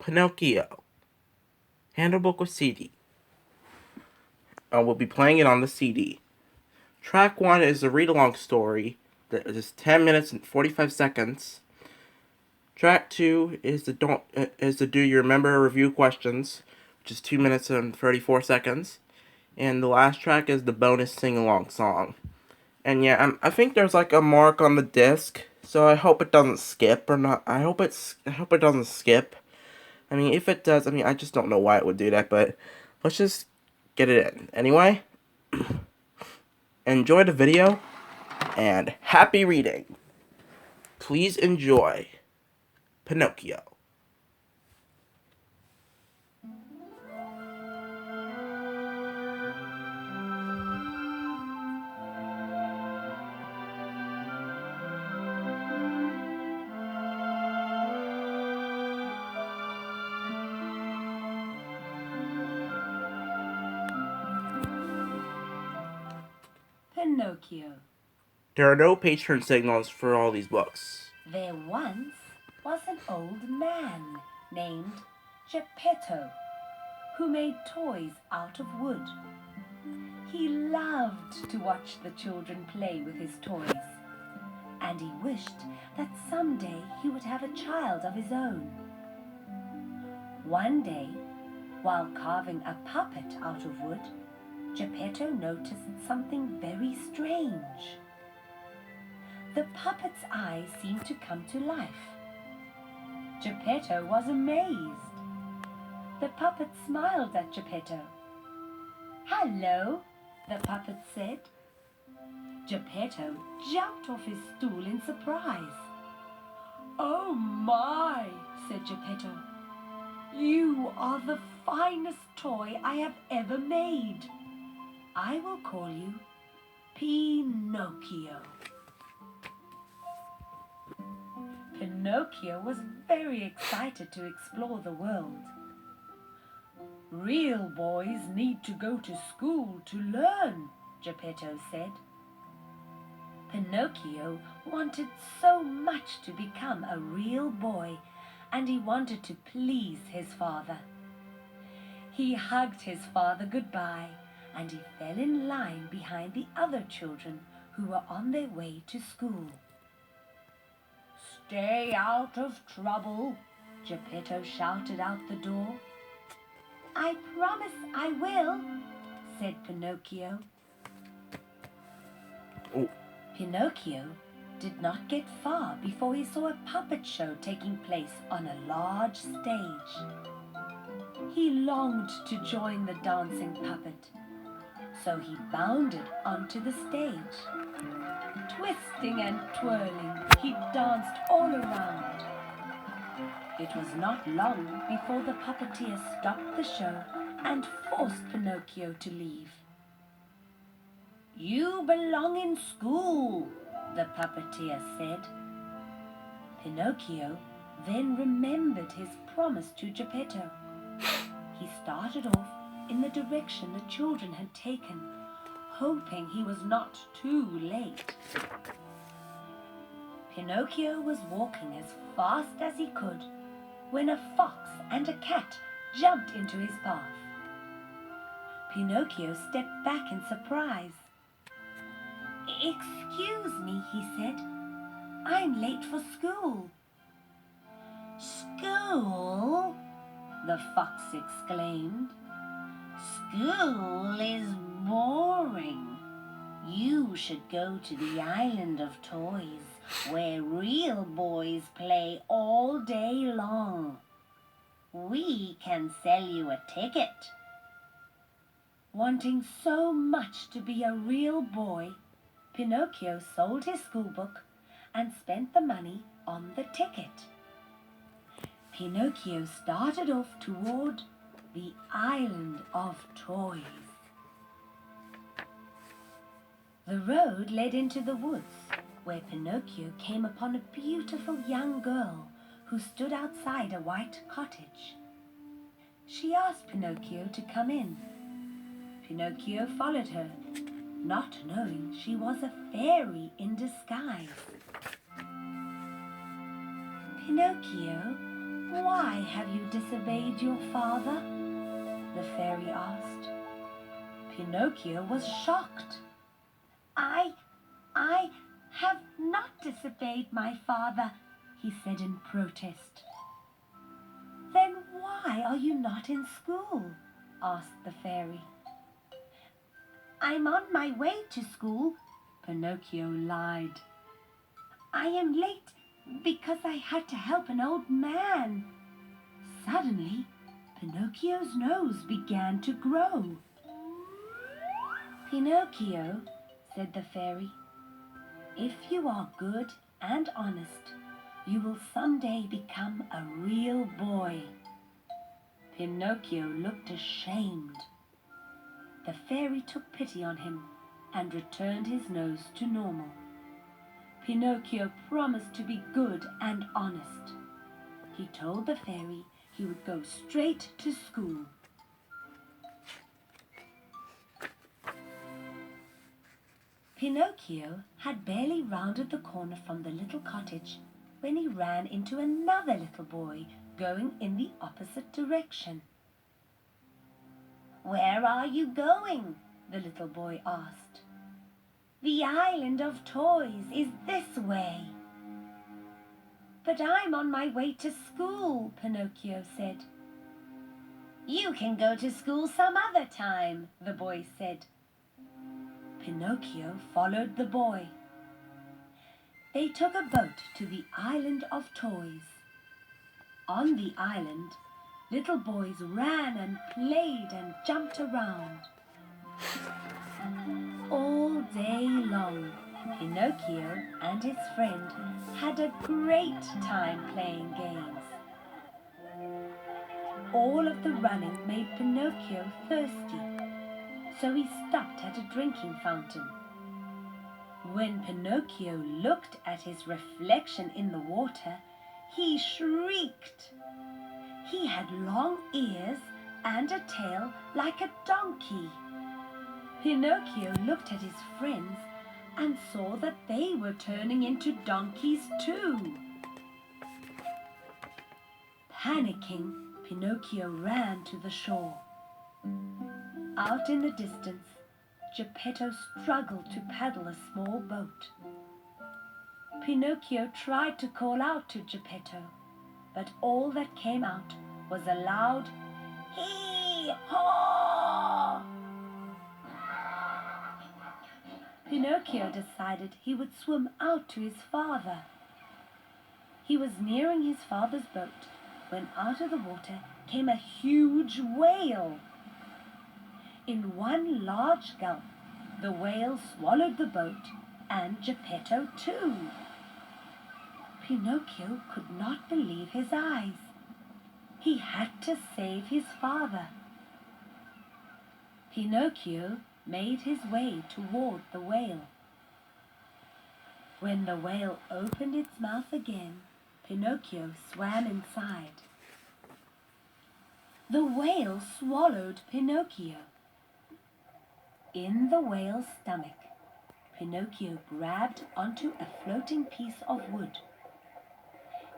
Pinocchio. Handbook with CD. We'll be playing it on the CD. Track 1 is a read-along story that is 10 minutes and 45 seconds. Track 2 is the Do You Remember review questions, which is 2 minutes and 34 seconds. And the last track is the bonus sing-along song. And yeah, I think there's like a mark on the disc, so I hope it doesn't skip or not. I hope it doesn't skip. I mean, if it does, I just don't know why it would do that, but let's just get it in. Anyway, enjoy the video, and happy reading. Please enjoy Pinocchio. Pinocchio. There are no patron signals for all these books. There once was an old man named Geppetto who made toys out of wood. He loved to watch the children play with his toys, and he wished that someday he would have a child of his own. One day, while carving a puppet out of wood, Geppetto noticed something very strange. The puppet's eyes seemed to come to life. Geppetto was amazed. The puppet smiled at Geppetto. "Hello," the puppet said. Geppetto jumped off his stool in surprise. "Oh my," said Geppetto. "You are the finest toy I have ever made. I will call you Pinocchio." Pinocchio was very excited to explore the world. "Real boys need to go to school to learn," Geppetto said. Pinocchio wanted so much to become a real boy, and he wanted to please his father. He hugged his father goodbye, and he fell in line behind the other children who were on their way to school. "Stay out of trouble," Geppetto shouted out the door. "I promise I will," said Pinocchio. Oh. Pinocchio did not get far before he saw a puppet show taking place on a large stage. He longed to join the dancing puppet, so he bounded onto the stage. Twisting and twirling, he danced all around. It was not long before the puppeteer stopped the show and forced Pinocchio to leave. "You belong in school," the puppeteer said. Pinocchio then remembered his promise to Geppetto. He started off in the direction the children had taken, hoping he was not too late. Pinocchio was walking as fast as he could when a fox and a cat jumped into his path. Pinocchio stepped back in surprise. "Excuse me," he said. "I'm late for school." "School?" the fox exclaimed. "School is boring. You should go to the island of toys, where real boys play all day long. We can sell you a ticket." Wanting so much to be a real boy, Pinocchio sold his schoolbook and spent the money on the ticket. Pinocchio started off toward the island of toys. The road led into the woods, where Pinocchio came upon a beautiful young girl who stood outside a white cottage. She asked Pinocchio to come in. Pinocchio followed her, not knowing she was a fairy in disguise. "Pinocchio, Why have you disobeyed your father? The fairy asked. Pinocchio was shocked. I have not disobeyed my father, he said in protest. Then why are you not in school? Asked the fairy. I'm on my way to school, Pinocchio lied. I am late because I had to help an old man. Suddenly, Pinocchio's nose began to grow. Pinocchio, said the fairy, if you are good and honest, you will someday become a real boy. Pinocchio looked ashamed. The fairy took pity on him and returned his nose to normal. Pinocchio promised to be good and honest. He told the fairy he would go straight to school. Pinocchio had barely rounded the corner from the little cottage when he ran into another little boy going in the opposite direction. Where are you going? The little boy asked. The island of toys is this way. But I'm on my way to school, Pinocchio said. You can go to school some other time, the boy said. Pinocchio followed the boy. They took a boat to the island of toys. On the island, little boys ran and played and jumped around. All day long, Pinocchio and his friend had a great time playing games. All of the running made Pinocchio thirsty, so he stopped at a drinking fountain. When Pinocchio looked at his reflection in the water, he shrieked. He had long ears and a tail like a donkey. Pinocchio looked at his friends and saw that they were turning into donkeys too. Panicking, Pinocchio ran to the shore. Out in the distance, Geppetto struggled to paddle a small boat. Pinocchio tried to call out to Geppetto, but all that came out was a loud hee-haw! Pinocchio decided he would swim out to his father. He was nearing his father's boat when out of the water came a huge whale. In one large gulp, the whale swallowed the boat and Geppetto too. Pinocchio could not believe his eyes. He had to save his father. Pinocchio made his way toward the whale. When the whale opened its mouth again, Pinocchio swam inside. The whale swallowed Pinocchio. In the whale's stomach, Pinocchio grabbed onto a floating piece of wood.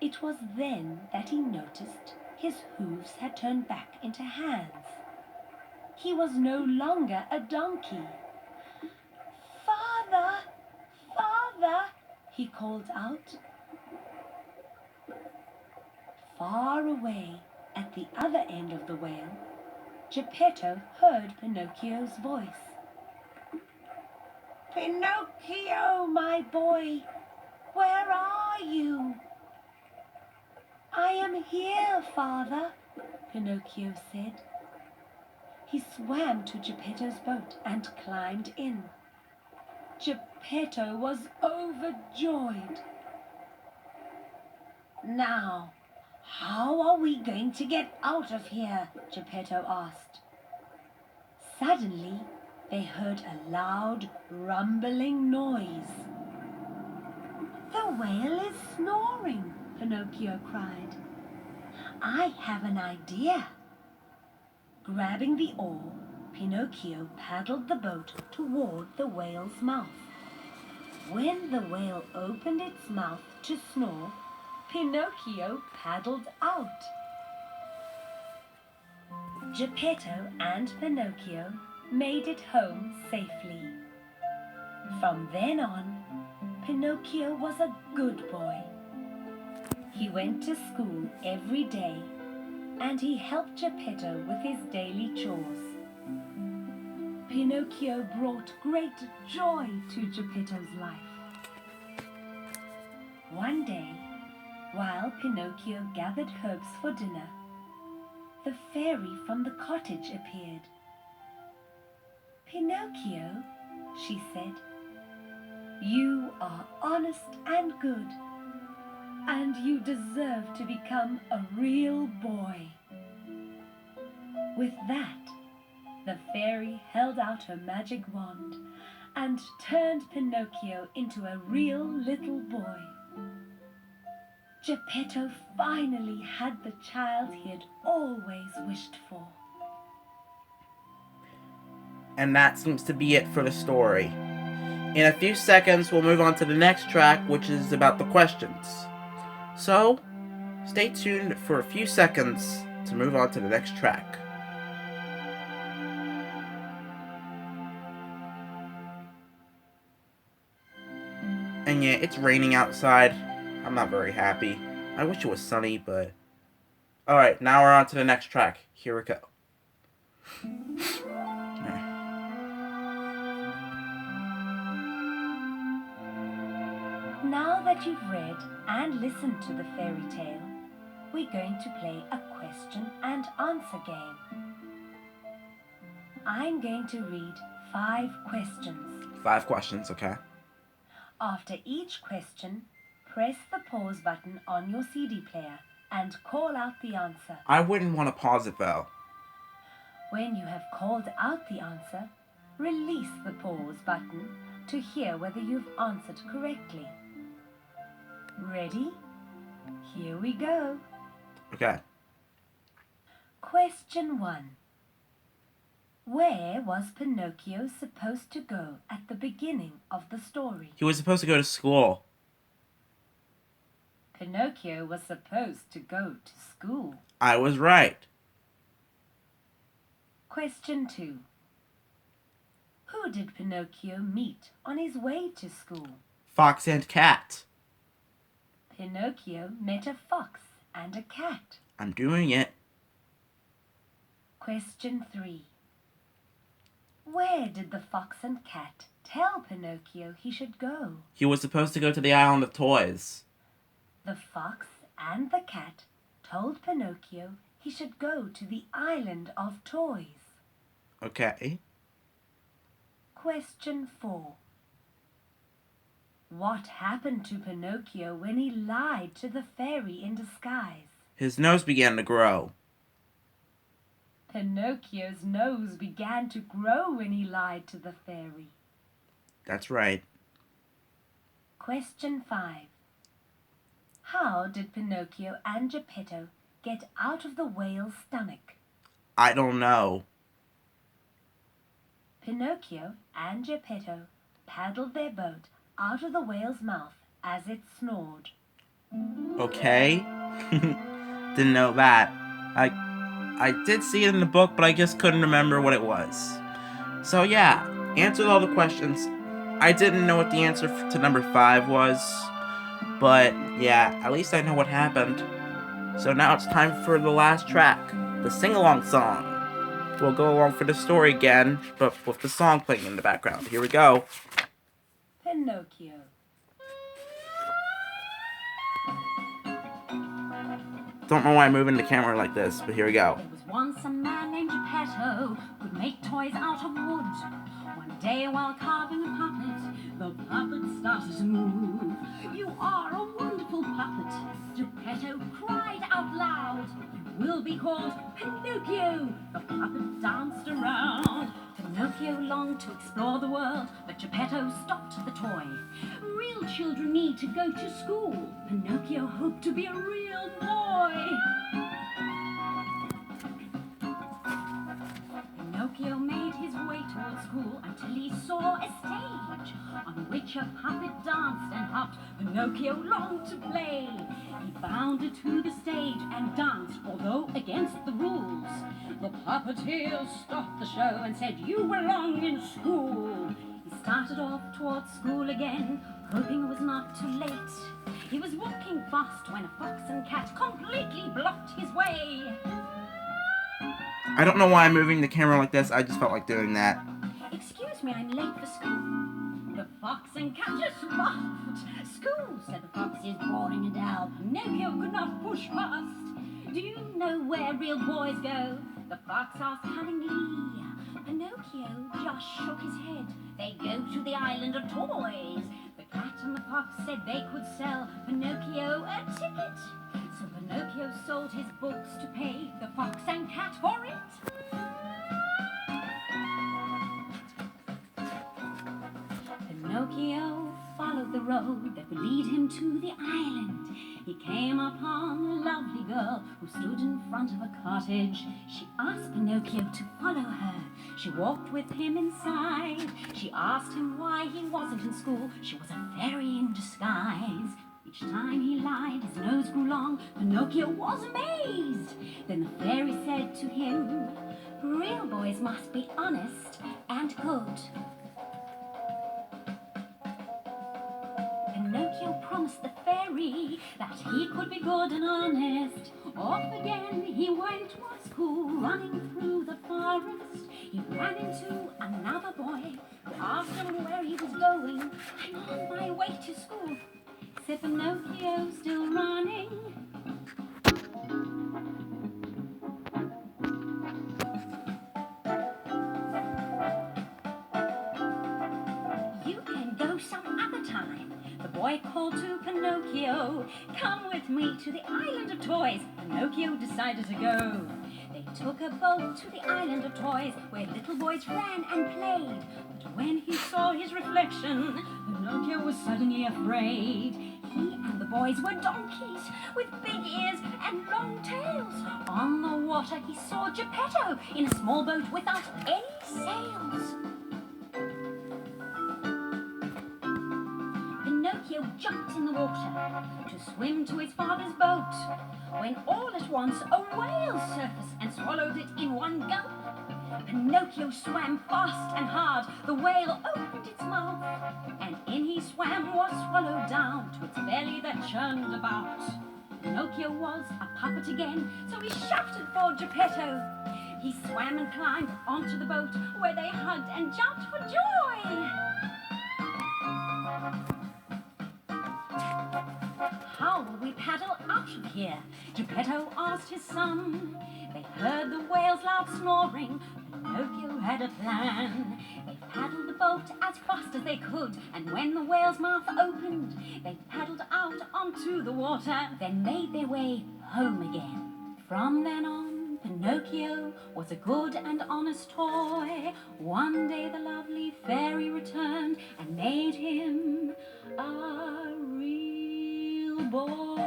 It was then that he noticed his hooves had turned back into hands. He was no longer a donkey. "Father! Father!" he called out. Far away, at the other end of the whale, Geppetto heard Pinocchio's voice. "Pinocchio, my boy, where are you?" "I am here, Father," Pinocchio said. He swam to Geppetto's boat and climbed in. Geppetto was overjoyed. "Now, how are we going to get out of here?" Geppetto asked. Suddenly, they heard a loud, rumbling noise. "The whale is snoring," Pinocchio cried. "I have an idea." Grabbing the oar, Pinocchio paddled the boat toward the whale's mouth. When the whale opened its mouth to snore, Pinocchio paddled out. Geppetto and Pinocchio made it home safely. From then on, Pinocchio was a good boy. He went to school every day, and he helped Geppetto with his daily chores. Pinocchio brought great joy to Geppetto's life. One day, while Pinocchio gathered herbs for dinner, the fairy from the cottage appeared. "Pinocchio," she said, "you are honest and good, and you deserve to become a real boy." With that, the fairy held out her magic wand and turned Pinocchio into a real little boy. Geppetto finally had the child he had always wished for. And that seems to be it for the story. In a few seconds, we'll move on to the next track, which is about the questions. So, stay tuned for a few seconds to move on to the next track. And yeah, it's raining outside. I'm not very happy. I wish it was sunny, but... Alright, now we're on to the next track. Here we go. Now that you've read and listened to the fairy tale, we're going to play a question and answer game. I'm going to read 5 questions. 5 questions, okay? After each question, press the pause button on your CD player and call out the answer. I wouldn't want to pause it though. When you have called out the answer, release the pause button to hear whether you've answered correctly. Ready? Here we go. Okay. Question 1. Where was Pinocchio supposed to go at the beginning of the story? He was supposed to go to school. Pinocchio was supposed to go to school. I was right. Question 2. Who did Pinocchio meet on his way to school? Fox and cat. Pinocchio met a fox and a cat. I'm doing it. Question 3. Where did the fox and cat tell Pinocchio he should go? He was supposed to go to the island of toys. The fox and the cat told Pinocchio he should go to the island of toys. Okay. Question 4. What happened to Pinocchio when he lied to the fairy in disguise? His nose began to grow. Pinocchio's nose began to grow when he lied to the fairy. That's right. Question 5. How did Pinocchio and Geppetto get out of the whale's stomach? I don't know. Pinocchio and Geppetto paddled their boat out of the whale's mouth as it snored. Okay. Didn't know that. I did see it in the book, but I just couldn't remember what it was. So yeah, answered all the questions. I didn't know what the answer to number 5 was, but yeah, at least I know what happened. So now it's time for the last track, the sing-along song. We'll go along for the story again, but with the song playing in the background. Here we go. Pinocchio. Don't know why I'm moving the camera like this, but here we go. There was once a man named Geppetto who'd make toys out of wood. One day while carving a puppet, the puppet started to move. "You are a wonderful puppet," Geppetto cried out loud. "You will be called Pinocchio." The puppet danced around. Pinocchio longed to explore the world, but Geppetto stopped the toy. "Real children need to go to school." Pinocchio hoped to be a real boy. Pinocchio made his way towards school until he saw a stage on which miniature puppet danced and hopped. Pinocchio longed to play. He bounded to the stage and danced, although against the rules. The puppeteer stopped the show and said, "You belong in school." He started off towards school again, hoping it was not too late. He was walking fast when a fox and cat completely blocked his way. I don't know why I'm moving the camera like this. I just felt like doing that. "Excuse me, I'm late for school." The fox and cat just laughed. "School," said the fox, "is boring and dull. Pinocchio could not push past." "Do you know where real boys go?" the fox asked cunningly. Pinocchio just shook his head. "They go to the island of toys." The cat and the fox said they could sell Pinocchio a ticket. So Pinocchio sold his books to pay the fox and cat for it. Pinocchio followed the road that would lead him to the island. He came upon a lovely girl who stood in front of a cottage. She asked Pinocchio to follow her. She walked with him inside. She asked him why he wasn't in school. She was a fairy in disguise. Each time he lied, his nose grew long. Pinocchio was amazed. Then the fairy said to him, "Real boys must be honest and good." Pinocchio promised the fairy that he could be good and honest. Off again he went to school, running through the forest. He ran into another boy who asked him where he was going. "I'm on my way to school," said Pinocchio, still running. "You can go some other time," the boy called to Pinocchio. "Come with me to the island of toys." Pinocchio decided to go. They took a boat to the island of toys, where little boys ran and played. But when he saw his reflection, Pinocchio was suddenly afraid. He and the boys were donkeys with big ears and long tails. On the water he saw Geppetto in a small boat without any sails. Pinocchio jumped in the water to swim to his father's boat, when all at once a whale surfaced and swallowed it in one gulp. Pinocchio swam fast and hard. The whale opened its mouth, and in he swam was swallowed down to its belly that churned about. Pinocchio was a puppet again, so he shouted for Geppetto. He swam and climbed onto the boat, where they hugged and jumped for joy. "How will we paddle out of here?" Geppetto asked his son. They heard the whale's loud snoring. Pinocchio had a plan. They paddled the boat as fast as they could, and when the whale's mouth opened, they paddled out onto the water, then made their way home again. From then on, Pinocchio was a good and honest toy. One day the lovely fairy returned and made him a real boy.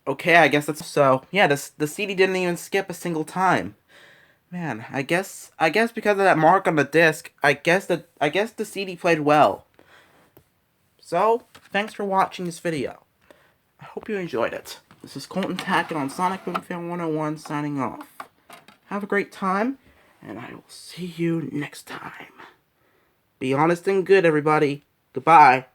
Okay, I guess that's so. Yeah, the CD didn't even skip a single time. Man, I guess because of that mark on the disc, I guess the CD played well. So, thanks for watching this video. I hope you enjoyed it. This is Colton Tackett on Sonic Boom Fan 101 signing off. Have a great time, and I will see you next time. Be honest and good, everybody. Goodbye.